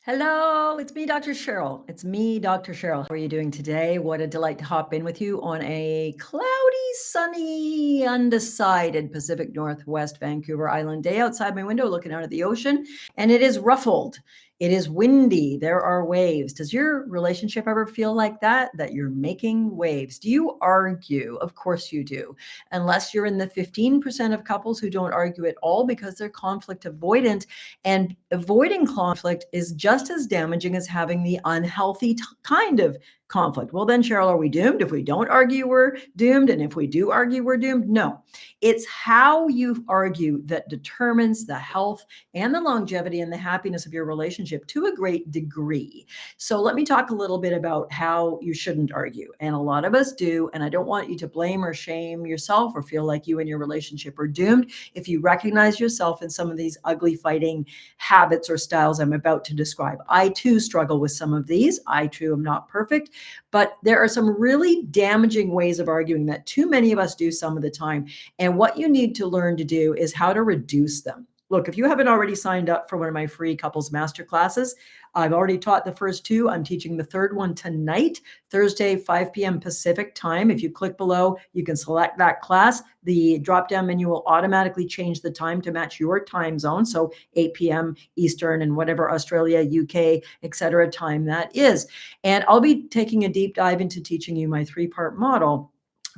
Hello, it's me, Dr. Cheryl. It's me, Dr. Cheryl. How are you doing today? What a delight to hop in with you on a cloudy, sunny, undecided Pacific Northwest Vancouver Island day outside my window looking out at the ocean, and it is ruffled. It is windy. There are waves. Does your relationship ever feel like that? That you're making waves? Do you argue? Of course you do. Unless you're in the 15% of couples who don't argue at all because they're conflict avoidant. And avoiding conflict is just as damaging as having the unhealthy kind of conflict. Well, then, Cheryl, are we doomed? If we don't argue, we're doomed. And if we do argue, we're doomed. No, it's how you argue that determines the health and the longevity and the happiness of your relationship to a great degree. So let me talk a little bit about how you shouldn't argue. And a lot of us do. And I don't want you to blame or shame yourself or feel like you and your relationship are doomed. If you recognize yourself in some of these ugly fighting habits or styles I'm about to describe, I too struggle with some of these. I too am not perfect, but there are some really damaging ways of arguing that too many of us do some of the time. And what you need to learn to do is how to reduce them. Look, if you haven't already signed up for one of my free couples masterclasses, I've already taught the first two. I'm teaching the third one tonight, Thursday, 5 p.m. Pacific time. If you click below, you can select that class. The drop-down menu will automatically change the time to match your time zone. So 8 p.m. Eastern and whatever Australia, UK, etc. time that is. And I'll be taking a deep dive into teaching you my three-part model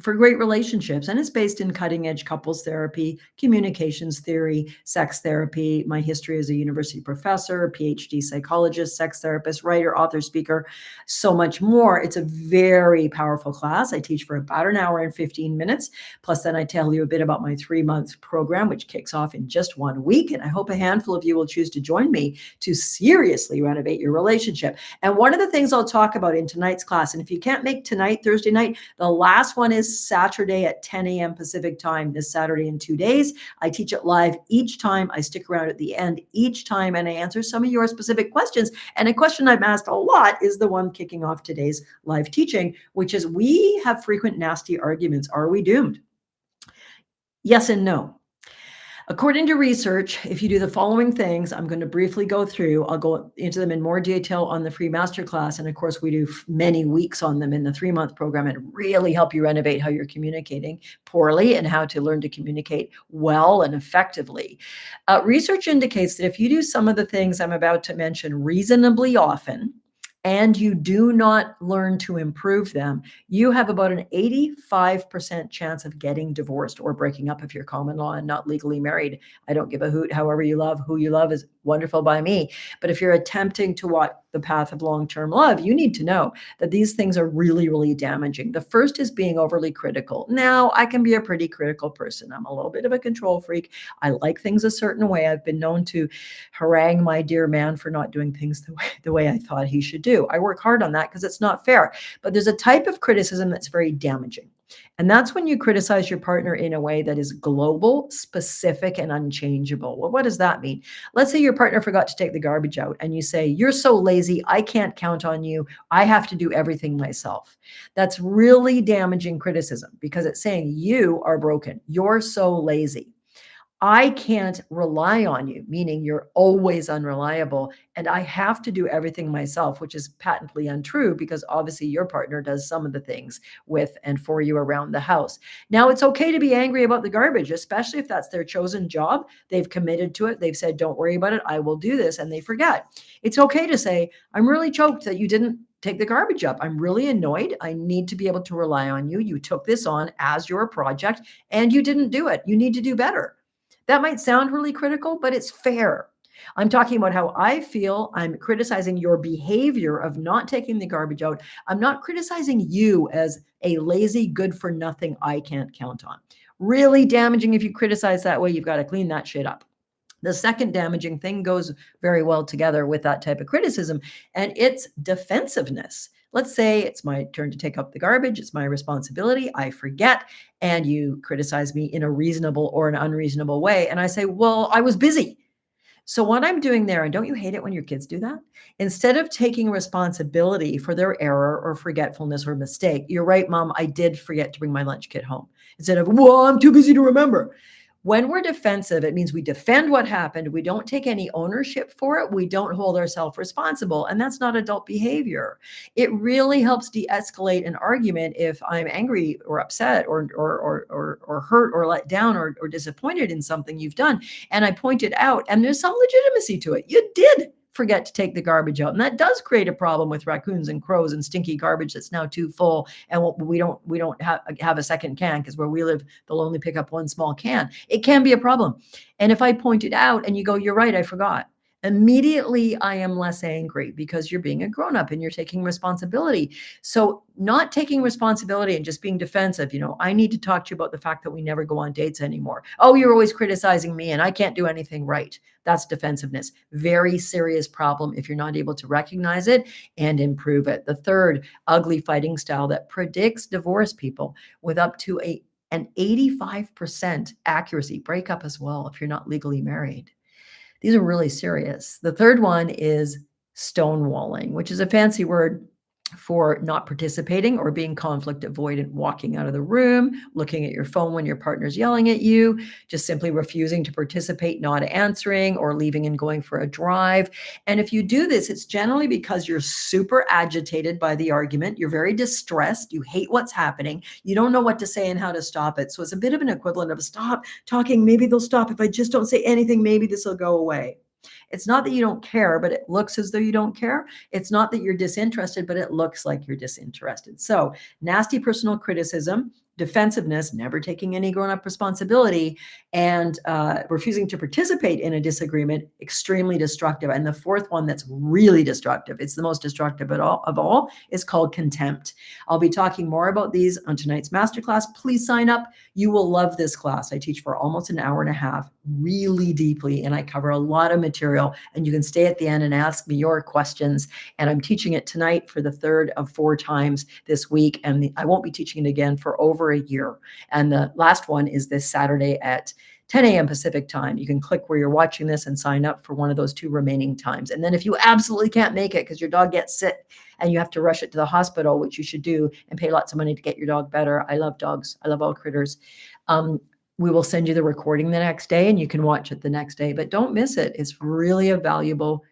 for great relationships. And it's based in cutting edge couples therapy, communications theory, sex therapy, my history as a university professor, PhD psychologist, sex therapist, writer, author, speaker, so much more. It's a very powerful class. I teach for about an hour and 15 minutes. Plus, then I tell you a bit about my 3-month program, which kicks off in just 1 week. And I hope a handful of you will choose to join me to seriously renovate your relationship. And one of the things I'll talk about in tonight's class, and if you can't make tonight, Thursday night, the last one is Saturday at 10 a.m. Pacific time, this Saturday in 2 days. I teach it live each time. I stick around at the end each time and I answer some of your specific questions. And a question I've asked a lot is the one kicking off today's live teaching, which is, we have frequent nasty arguments. Are we doomed? Yes and no. According to research, if you do the following things, I'm going to briefly go through, I'll go into them in more detail on the free masterclass. And of course, we do many weeks on them in the 3-month program and really help you renovate how you're communicating poorly and how to learn to communicate well and effectively. Research indicates that if you do some of the things I'm about to mention reasonably often, and you do not learn to improve them, you have about an 85% chance of getting divorced or breaking up if you're common law and not legally married. I don't give a hoot. However you love, who you love is wonderful by me. But if you're attempting to walk the path of long-term love, you need to know that these things are really, really damaging. The first is being overly critical. Now, I can be a pretty critical person. I'm a little bit of a control freak. I like things a certain way. I've been known to harangue my dear man for not doing things the way I thought he should do. I work hard on that because it's not fair. But there's a type of criticism that's very damaging. And that's when you criticize your partner in a way that is global, specific, and unchangeable. Well, what does that mean? Let's say your partner forgot to take the garbage out and you say, "You're so lazy, I can't count on you. I have to do everything myself." That's really damaging criticism because it's saying you are broken. You're so lazy. I can't rely on you, meaning you're always unreliable, and I have to do everything myself, which is patently untrue because obviously your partner does some of the things with and for you around the house. Now, it's okay to be angry about the garbage, especially if that's their chosen job. They've committed to it. They've said, "Don't worry about it. I will do this," and they forget. It's okay to say, "I'm really choked that you didn't take the garbage up. I'm really annoyed. I need to be able to rely on you. You took this on as your project and you didn't do it. You need to do better." That might sound really critical, but it's fair. I'm talking about how I feel. I'm criticizing your behavior of not taking the garbage out. I'm not criticizing you as a lazy, good for nothing I can't count on. Really damaging if you criticize that way. You've got to clean that shit up. The second damaging thing goes very well together with that type of criticism, and it's defensiveness. Let's say it's my turn to take up the garbage. It's my responsibility. I forget, and you criticize me in a reasonable or an unreasonable way. And I say, "Well, I was busy." So what I'm doing there, and don't you hate it when your kids do that? Instead of taking responsibility for their error or forgetfulness or mistake, "You're right, Mom, I did forget to bring my lunch kit home." Instead of, "Well, I'm too busy to remember." When we're defensive, it means we defend what happened. We don't take any ownership for it. We don't hold ourselves responsible. And that's not adult behavior. It really helps de-escalate an argument if I'm angry or upset or hurt or let down or disappointed in something you've done. And I point it out, and there's some legitimacy to it. You did forget to take the garbage out. And that does create a problem with raccoons and crows and stinky garbage that's now too full. And we don't have a second can, because where we live, they'll only pick up one small can. It can be a problem. And if I point it out and you go, you're right, I forgot. Immediately I am less angry, because you're being a grown-up and you're taking responsibility. So not taking responsibility and just being defensive, I need to talk to you about the fact that we never go on dates anymore. Oh, you're always criticizing me and I can't do anything right. That's defensiveness. Very serious problem if you're not able to recognize it and improve it. The third ugly fighting style that predicts divorce, people, with up to an 85% accuracy, breakup as well if you're not legally married. These are really serious. The third one is stonewalling, which is a fancy word for not participating or being conflict avoidant, walking out of the room, looking at your phone when your partner's yelling at you, just simply refusing to participate, not answering, or leaving and going for a drive. And if you do this, it's generally because you're super agitated by the argument. You're very distressed. You hate what's happening. You don't know what to say and how to stop it. So it's a bit of an equivalent of stop talking. Maybe they'll stop. If I just don't say anything, maybe this will go away. It's not that you don't care, but it looks as though you don't care. It's not that you're disinterested, but it looks like you're disinterested. So nasty personal criticism, defensiveness, never taking any grown-up responsibility, and refusing to participate in a disagreement, extremely destructive. And the fourth one that's really destructive, it's the most destructive of all, is called contempt. I'll be talking more about these on tonight's masterclass. Please sign up. You will love this class. I teach for almost an hour and a half, really deeply, and I cover a lot of material, and you can stay at the end and ask me your questions. And I'm teaching it tonight for the third of 4 times this week, and I won't be teaching it again for over a year. And the last one is this Saturday at 10 a.m. Pacific time. You can click where you're watching this and sign up for one of those 2 remaining times. And then if you absolutely can't make it because your dog gets sick and you have to rush it to the hospital, which you should do, and pay lots of money to get your dog better. I love dogs. I love all critters. We will send you the recording the next day and you can watch it the next day, but don't miss it. It's really a valuable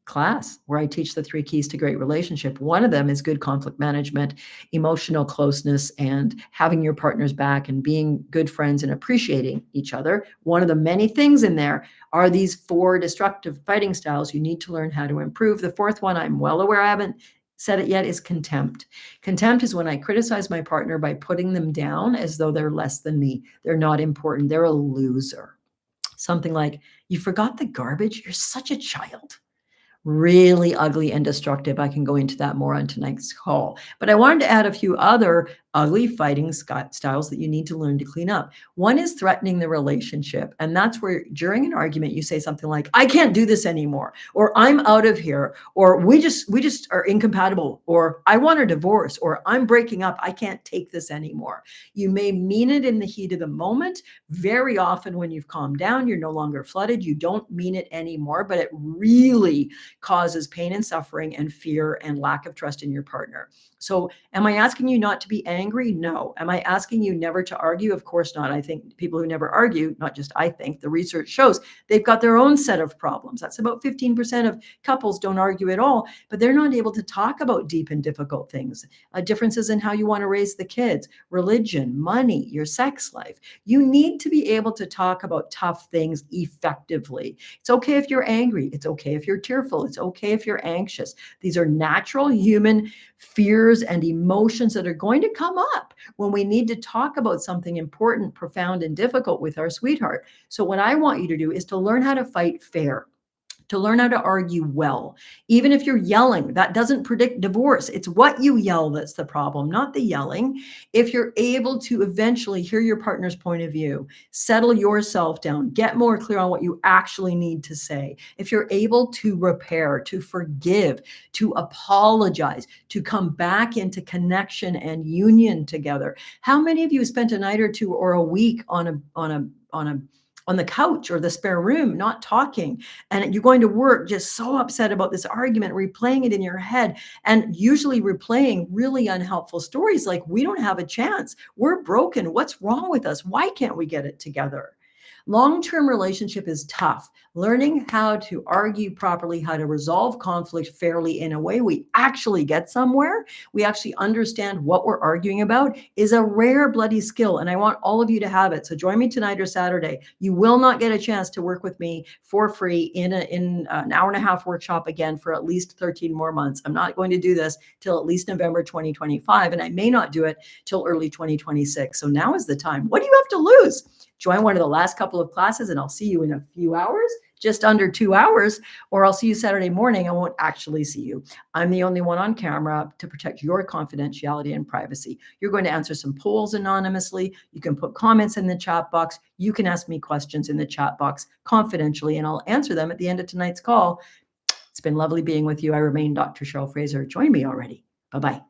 class where I teach the 3 keys to great relationship. One of them is good conflict management, emotional closeness, and having your partner's back and being good friends and appreciating each other. One of the many things in there are these 4 destructive fighting styles you need to learn how to improve. The fourth one, I'm well aware I haven't said it yet, is contempt. Contempt is when I criticize my partner by putting them down as though they're less than me. They're not important. They're a loser. Something like, you forgot the garbage? You're such a child. Really ugly and destructive. I can go into that more on tonight's call. But I wanted to add a few other ugly fighting styles that you need to learn to clean up. One is threatening the relationship. And that's where during an argument, you say something like, I can't do this anymore, or I'm out of here, or we just are incompatible, or I want a divorce, or I'm breaking up. I can't take this anymore. You may mean it in the heat of the moment. Very often when you've calmed down, you're no longer flooded. You don't mean it anymore, but it really causes pain and suffering and fear and lack of trust in your partner. So am I asking you not to be angry? No. Am I asking you never to argue? Of course not. I think people who never argue, not just I think, the research shows they've got their own set of problems. That's about 15% of couples don't argue at all, but they're not able to talk about deep and difficult things, differences in how you want to raise the kids, religion, money, your sex life. You need to be able to talk about tough things effectively. It's okay if you're angry. It's okay if you're tearful. It's okay if you're anxious. These are natural human fears and emotions that are going to come up when we need to talk about something important, profound, and difficult with our sweetheart. So what I want you to do is to learn how to fight fair, to learn how to argue well. Even if you're yelling, that doesn't predict divorce. It's what you yell that's the problem, not the yelling. If you're able to eventually hear your partner's point of view, settle yourself down, get more clear on what you actually need to say. If you're able to repair, to forgive, to apologize, to come back into connection and union together. How many of you spent a night or 2 or a week on the couch or the spare room, not talking, and you're going to work just so upset about this argument, replaying it in your head, and usually replaying really unhelpful stories like, we don't have a chance, we're broken, what's wrong with us, why can't we get it together? Long-term relationship is tough. Learning how to argue properly, how to resolve conflict fairly in a way we actually get somewhere, we actually understand what we're arguing about, is a rare bloody skill. And I want all of you to have it. So join me tonight or Saturday. You will not get a chance to work with me for free in an hour and a half workshop again for at least 13 more months. I'm not going to do this till at least November 2025, and I may not do it till early 2026. So now is the time. What do you have to lose? Join one of the last couple of classes and I'll see you in a few hours, just under 2 hours, or I'll see you Saturday morning. I won't actually see you. I'm the only one on camera to protect your confidentiality and privacy. You're going to answer some polls anonymously. You can put comments in the chat box. You can ask me questions in the chat box confidentially, and I'll answer them at the end of tonight's call. It's been lovely being with you. I remain Dr. Cheryl Fraser. Join me already. Bye-bye.